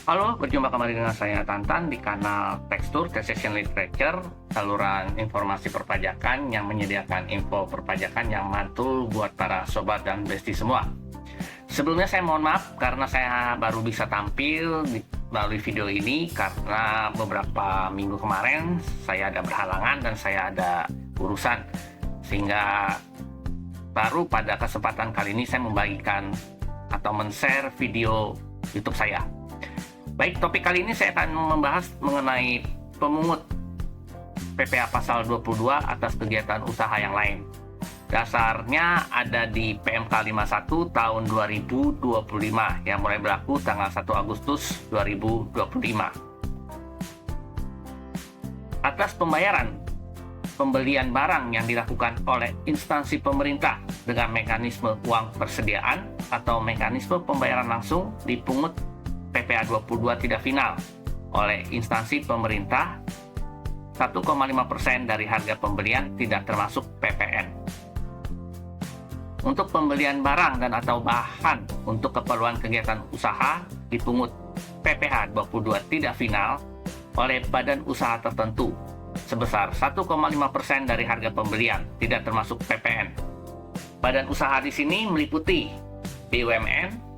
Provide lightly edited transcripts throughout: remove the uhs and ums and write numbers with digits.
Halo, berjumpa kembali dengan saya Tantan di kanal Tekstur Taxation Literature, saluran informasi perpajakan yang menyediakan info perpajakan yang mantul buat para sobat dan besti semua. Sebelumnya saya mohon maaf karena saya baru bisa tampil melalui video ini karena beberapa minggu kemarin saya ada berhalangan dan saya ada urusan, sehingga baru pada kesempatan kali ini saya membagikan atau men-share video YouTube saya. Baik, topik kali ini saya akan membahas mengenai pemungut PPh Pasal 22 atas kegiatan usaha yang lain. Dasarnya ada di PMK 51 tahun 2025 yang mulai berlaku tanggal 1 Agustus 2025. Atas pembayaran pembelian barang yang dilakukan oleh instansi pemerintah dengan mekanisme uang persediaan atau mekanisme pembayaran langsung dipungut PPh 22 tidak final oleh instansi pemerintah 1,5% dari harga pembelian tidak termasuk PPN. Untuk pembelian barang dan atau bahan untuk keperluan kegiatan usaha dipungut PPh 22 tidak final oleh badan usaha tertentu sebesar 1,5% dari harga pembelian tidak termasuk PPN. Badan usaha di sini meliputi BUMN,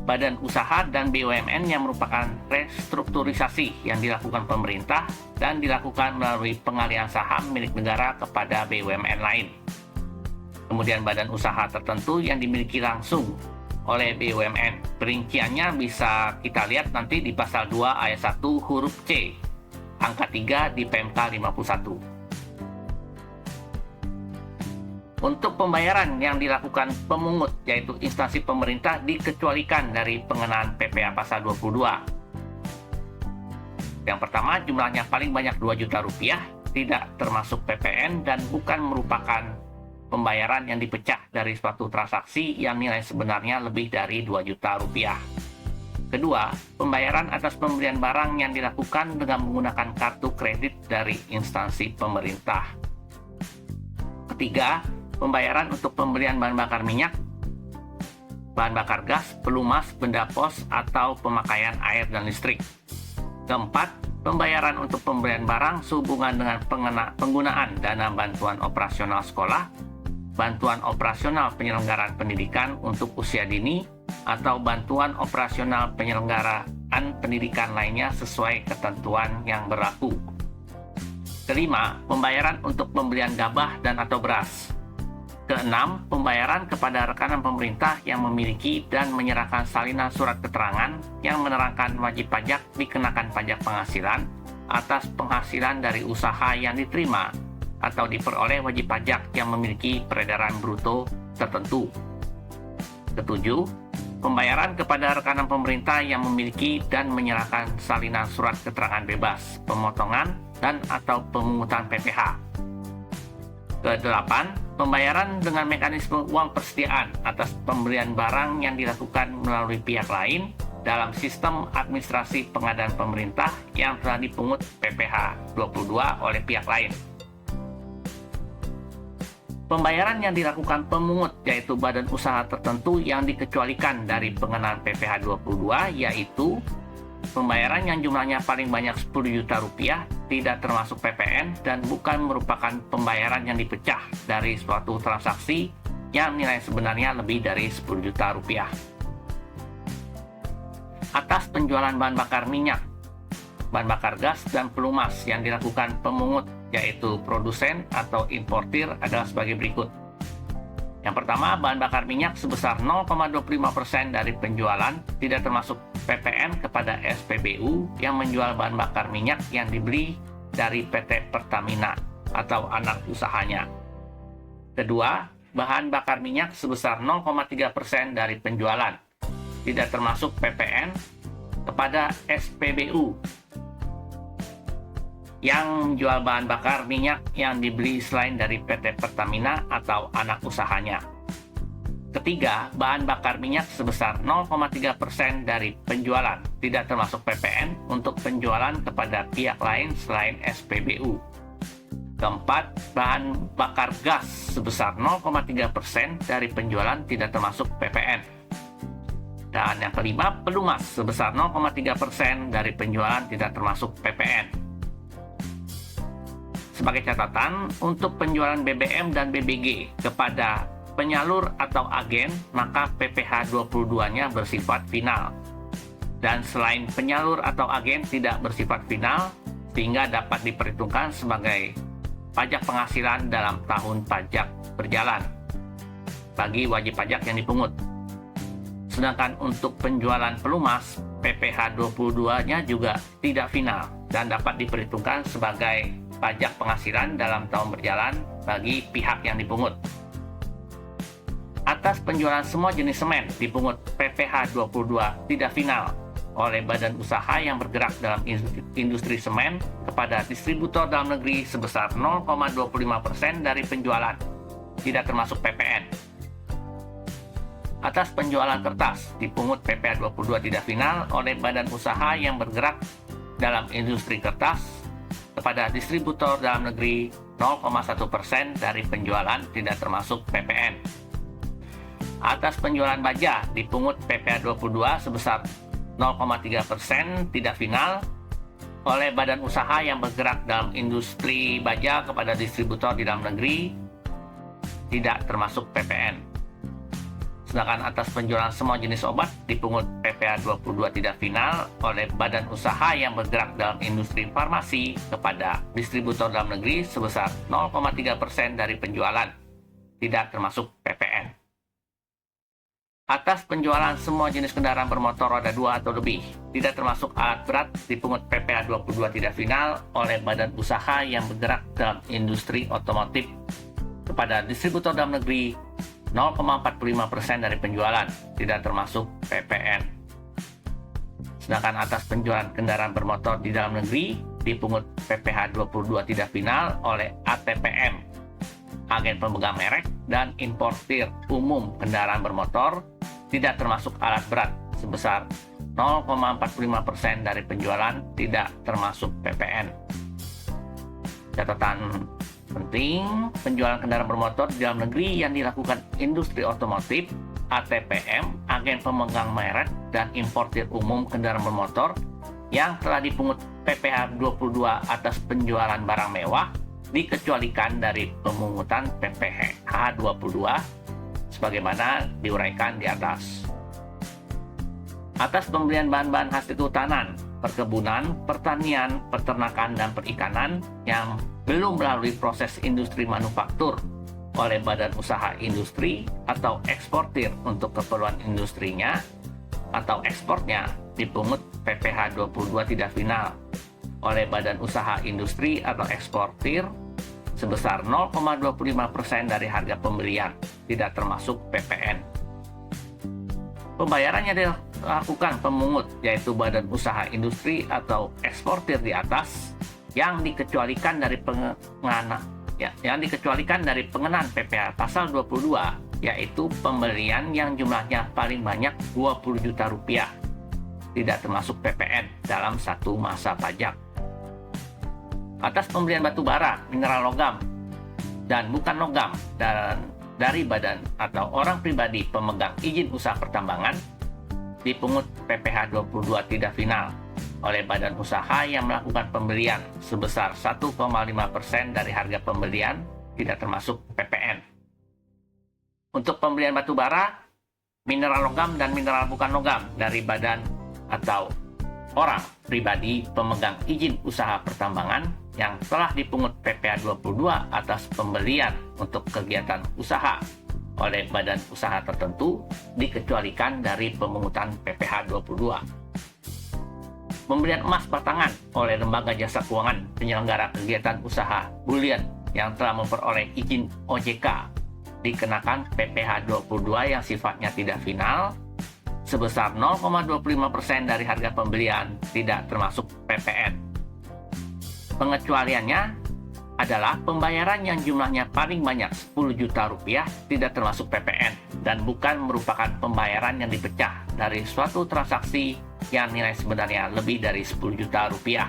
badan usaha dan BUMN yang merupakan restrukturisasi yang dilakukan pemerintah dan dilakukan melalui pengalihan saham milik negara kepada BUMN lain. Kemudian badan usaha tertentu yang dimiliki langsung oleh BUMN. Perinciannya bisa kita lihat nanti di pasal 2 ayat 1 huruf C, angka 3 di PMK 51. Untuk pembayaran yang dilakukan pemungut, yaitu instansi pemerintah, dikecualikan dari pengenaan PPh Pasal 22. Yang pertama, jumlahnya paling banyak 2 juta rupiah, tidak termasuk PPN dan bukan merupakan pembayaran yang dipecah dari suatu transaksi yang nilai sebenarnya lebih dari 2 juta rupiah. Kedua, pembayaran atas pembelian barang yang dilakukan dengan menggunakan kartu kredit dari instansi pemerintah. Ketiga, pembayaran untuk pembelian bahan bakar minyak, bahan bakar gas, pelumas, benda pos, atau pemakaian air dan listrik. Keempat, pembayaran untuk pembelian barang sehubungan dengan penggunaan dana bantuan operasional sekolah, bantuan operasional penyelenggaraan pendidikan untuk usia dini, atau bantuan operasional penyelenggaraan pendidikan lainnya sesuai ketentuan yang berlaku. Kelima, pembayaran untuk pembelian gabah dan atau beras. Keenam, pembayaran kepada rekanan pemerintah yang memiliki dan menyerahkan salinan surat keterangan yang menerangkan wajib pajak dikenakan pajak penghasilan atas penghasilan dari usaha yang diterima atau diperoleh wajib pajak yang memiliki peredaran bruto tertentu. Ketujuh, pembayaran kepada rekanan pemerintah yang memiliki dan menyerahkan salinan surat keterangan bebas, pemotongan, dan atau pemungutan PPh. Kedelapan, pembayaran dengan mekanisme uang persediaan atas pembelian barang yang dilakukan melalui pihak lain dalam sistem administrasi pengadaan pemerintah yang telah dipungut PPh 22 oleh pihak lain. Pembayaran yang dilakukan pemungut yaitu badan usaha tertentu yang dikecualikan dari pengenaan PPh 22 yaitu pembayaran yang jumlahnya paling banyak 10 juta rupiah tidak termasuk PPN dan bukan merupakan pembayaran yang dipecah dari suatu transaksi yang nilai sebenarnya lebih dari 10 juta rupiah. Atas penjualan bahan bakar minyak, bahan bakar gas, dan pelumas yang dilakukan pemungut yaitu produsen atau importir adalah sebagai berikut. Yang pertama, bahan bakar minyak sebesar 0,25% dari penjualan tidak termasuk PPN kepada SPBU yang menjual bahan bakar minyak yang dibeli dari PT Pertamina atau anak usahanya. Kedua, bahan bakar minyak sebesar 0,3% dari penjualan tidak termasuk PPN kepada SPBU yang menjual bahan bakar minyak yang dibeli selain dari PT Pertamina atau anak usahanya. Ketiga, bahan bakar minyak sebesar 0,3% dari penjualan tidak termasuk PPN untuk penjualan kepada pihak lain selain SPBU. Keempat, bahan bakar gas sebesar 0,3% dari penjualan tidak termasuk PPN. Dan yang kelima, pelumas sebesar 0,3% dari penjualan tidak termasuk PPN. Sebagai catatan, untuk penjualan BBM dan BBG kepada penyalur atau agen, maka PPh 22-nya bersifat final. Dan selain penyalur atau agen tidak bersifat final, sehingga dapat diperhitungkan sebagai pajak penghasilan dalam tahun pajak berjalan bagi wajib pajak yang dipungut. Sedangkan untuk penjualan pelumas, PPh 22-nya juga tidak final dan dapat diperhitungkan sebagai pajak penghasilan dalam tahun berjalan bagi pihak yang dipungut. Atas penjualan semua jenis semen dipungut PPh 22 tidak final oleh badan usaha yang bergerak dalam industri semen kepada distributor dalam negeri sebesar 0,25% dari penjualan, tidak termasuk PPN. Atas penjualan kertas dipungut PPh 22 tidak final oleh badan usaha yang bergerak dalam industri kertas kepada distributor dalam negeri 0,1% dari penjualan, tidak termasuk PPN. Atas penjualan baja dipungut PPh 22 sebesar 0,3% tidak final oleh badan usaha yang bergerak dalam industri baja kepada distributor di dalam negeri, tidak termasuk PPN. Sedangkan atas penjualan semua jenis obat dipungut PPh 22 tidak final oleh badan usaha yang bergerak dalam industri farmasi kepada distributor dalam negeri sebesar 0,3% dari penjualan, tidak termasuk PPN. Atas penjualan semua jenis kendaraan bermotor roda 2 atau lebih, tidak termasuk alat berat, dipungut PPh 22 tidak final oleh badan usaha yang bergerak dalam industri otomotif kepada distributor dalam negeri 0,45% dari penjualan, tidak termasuk PPN. Sedangkan atas penjualan kendaraan bermotor di dalam negeri, dipungut PPh 22 tidak final oleh ATPM, agen pemegang merek, dan importir umum kendaraan bermotor, tidak termasuk alat berat, sebesar 0,45% dari penjualan, tidak termasuk PPN. Catatan penting, penjualan kendaraan bermotor di dalam negeri yang dilakukan industri otomotif, ATPM, agen pemegang merek, dan importir umum kendaraan bermotor yang telah dipungut PPh 22 atas penjualan barang mewah dikecualikan dari pemungutan PPh 22 sebagaimana diuraikan di atas. Atas pembelian bahan-bahan hasil kehutanan, perkebunan, pertanian, peternakan, dan perikanan yang belum melalui proses industri manufaktur oleh badan usaha industri atau eksportir untuk keperluan industrinya atau ekspornya, dipungut PPh 22 tidak final oleh badan usaha industri atau eksportir sebesar 0,25% dari harga pembelian, tidak termasuk PPN. Pembayarannya dilakukan pemungut, yaitu badan usaha industri atau eksportir di atas, yang dikecualikan dari pengenaan PPh pasal 22, yaitu pembelian yang jumlahnya paling banyak 20 juta rupiah, tidak termasuk PPN dalam satu masa pajak. Atas pembelian batu bara, mineral logam, dan bukan logam dari badan atau orang pribadi pemegang izin usaha pertambangan, dipungut PPh 22 tidak final oleh badan usaha yang melakukan pembelian sebesar 1,5% dari harga pembelian, tidak termasuk PPN. Untuk pembelian batu bara, mineral logam, dan mineral bukan logam dari badan atau orang pribadi pemegang izin usaha pertambangan yang telah dipungut PPh 22 atas pembelian untuk kegiatan usaha oleh badan usaha tertentu, dikecualikan dari pemungutan PPh 22. Pembelian emas batangan oleh lembaga jasa keuangan penyelenggara kegiatan usaha bulian yang telah memperoleh izin OJK dikenakan PPh 22 yang sifatnya tidak final sebesar 0,25% dari harga pembelian, tidak termasuk PPN. Pengecualiannya adalah pembayaran yang jumlahnya paling banyak 10 juta rupiah, tidak termasuk PPN, dan bukan merupakan pembayaran yang dipecah dari suatu transaksi yang nilai sebenarnya lebih dari 10 juta rupiah.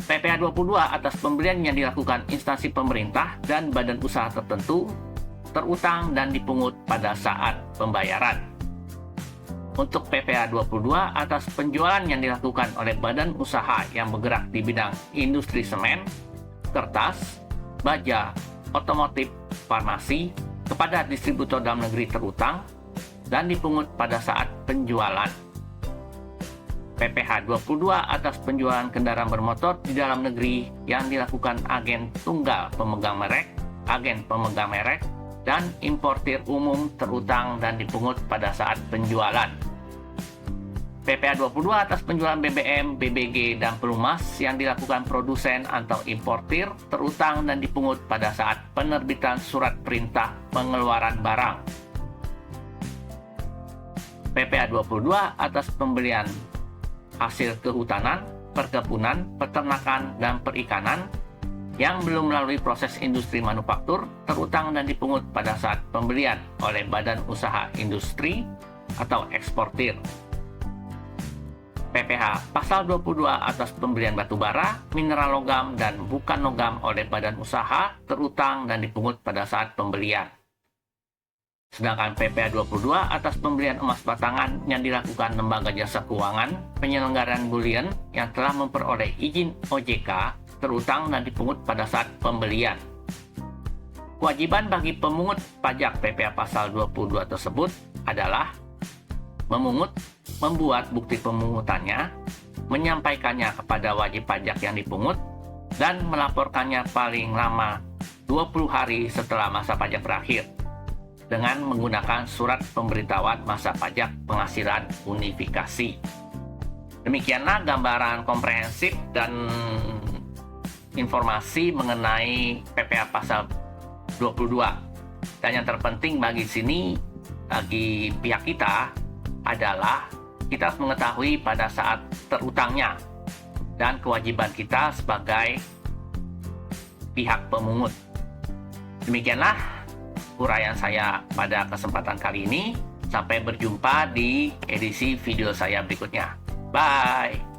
PPh 22 atas pembelian yang dilakukan instansi pemerintah dan badan usaha tertentu, terutang dan dipungut pada saat pembayaran. Untuk PPh 22 atas penjualan yang dilakukan oleh badan usaha yang bergerak di bidang industri semen, kertas, baja, otomotif, farmasi kepada distributor dalam negeri terutang dan dipungut pada saat penjualan. PPh 22 atas penjualan kendaraan bermotor di dalam negeri yang dilakukan agen tunggal pemegang merek, agen pemegang merek, dan importir umum terutang dan dipungut pada saat penjualan. PPh 22 atas penjualan BBM, BBG, dan pelumas yang dilakukan produsen atau importir terutang dan dipungut pada saat penerbitan surat perintah pengeluaran barang. PPh 22 atas pembelian hasil kehutanan, perkebunan, peternakan, dan perikanan yang belum melalui proses industri manufaktur terutang dan dipungut pada saat pembelian oleh badan usaha industri atau eksportir. PPh pasal 22 atas pembelian batu bara, mineral logam, dan bukan logam oleh badan usaha terutang dan dipungut pada saat pembelian. Sedangkan PPh 22 atas pembelian emas batangan yang dilakukan lembaga jasa keuangan, penyelenggaraan bullion yang telah memperoleh izin OJK terutang dan dipungut pada saat pembelian. Kewajiban bagi pemungut pajak PPh pasal 22 tersebut adalah memungut, membuat bukti pemungutannya, menyampaikannya kepada wajib pajak yang dipungut, dan melaporkannya paling lama 20 hari setelah masa pajak berakhir dengan menggunakan surat pemberitahuan masa pajak penghasilan unifikasi. Demikianlah gambaran komprehensif dan informasi mengenai PPh pasal 22. Dan yang terpenting bagi pihak kita adalah kita harus mengetahui pada saat terutangnya dan kewajiban kita sebagai pihak pemungut. Demikianlah uraian saya pada kesempatan kali ini. Sampai berjumpa di edisi video saya berikutnya. Bye!